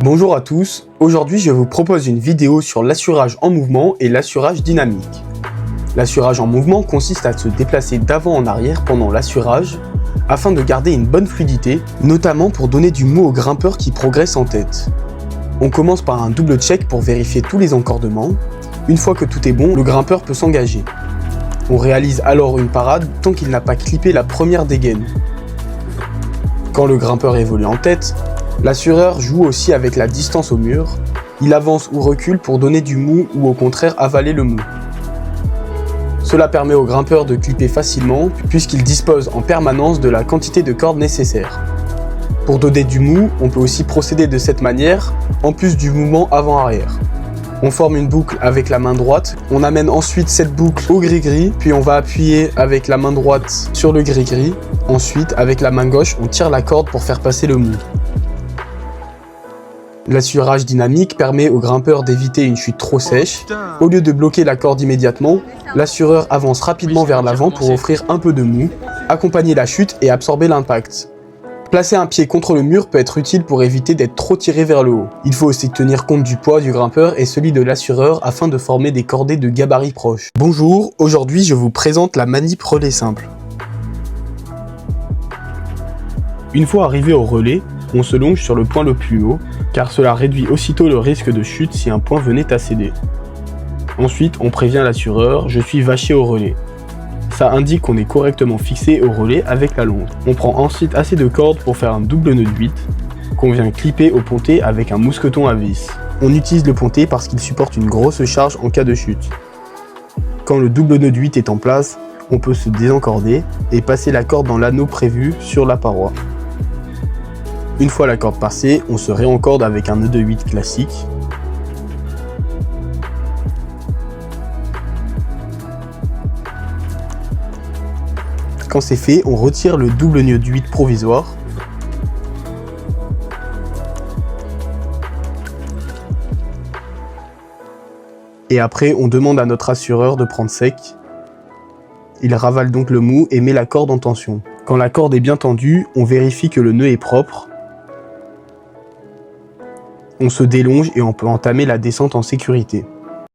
Bonjour à tous, aujourd'hui je vous propose une vidéo sur l'assurage en mouvement et l'assurage dynamique. L'assurage en mouvement consiste à se déplacer d'avant en arrière pendant l'assurage afin de garder une bonne fluidité, notamment pour donner du mou aux grimpeurs qui progressent en tête. On commence par un double check pour vérifier tous les encordements. Une fois que tout est bon, le grimpeur peut s'engager. On réalise alors une parade tant qu'il n'a pas clippé la première dégaine. Quand le grimpeur évolue en tête, l'assureur joue aussi avec la distance au mur, il avance ou recule pour donner du mou ou au contraire avaler le mou. Cela permet au grimpeur de clipper facilement puisqu'il dispose en permanence de la quantité de cordes nécessaire. Pour donner du mou, on peut aussi procéder de cette manière, en plus du mouvement avant-arrière. On forme une boucle avec la main droite, on amène ensuite cette boucle au gris-gris, puis on va appuyer avec la main droite sur le gris-gris. Ensuite, avec la main gauche, on tire la corde pour faire passer le mou. L'assurage dynamique permet au grimpeur d'éviter une chute trop sèche. Au lieu de bloquer la corde immédiatement, l'assureur avance rapidement vers l'avant pour offrir un peu de mou, accompagner la chute et absorber l'impact. Placer un pied contre le mur peut être utile pour éviter d'être trop tiré vers le haut. Il faut aussi tenir compte du poids du grimpeur et celui de l'assureur afin de former des cordées de gabarit proches. Bonjour, aujourd'hui je vous présente la manip relais simple. Une fois arrivé au relais, on se longe sur le point le plus haut, car cela réduit aussitôt le risque de chute si un point venait à céder. Ensuite, on prévient l'assureur « Je suis vaché au relais ». Ça indique qu'on est correctement fixé au relais avec la longe. On prend ensuite assez de cordes pour faire un double nœud de 8, qu'on vient clipper au pontet avec un mousqueton à vis. On utilise le pontet parce qu'il supporte une grosse charge en cas de chute. Quand le double nœud de 8 est en place, on peut se désencorder et passer la corde dans l'anneau prévu sur la paroi. Une fois la corde passée, on se réencorde avec un nœud de 8 classique. Quand c'est fait, on retire le double nœud de 8 provisoire. Et après, on demande à notre assureur de prendre sec. Il ravale donc le mou et met la corde en tension. Quand la corde est bien tendue, on vérifie que le nœud est propre. On se délonge et on peut entamer la descente en sécurité.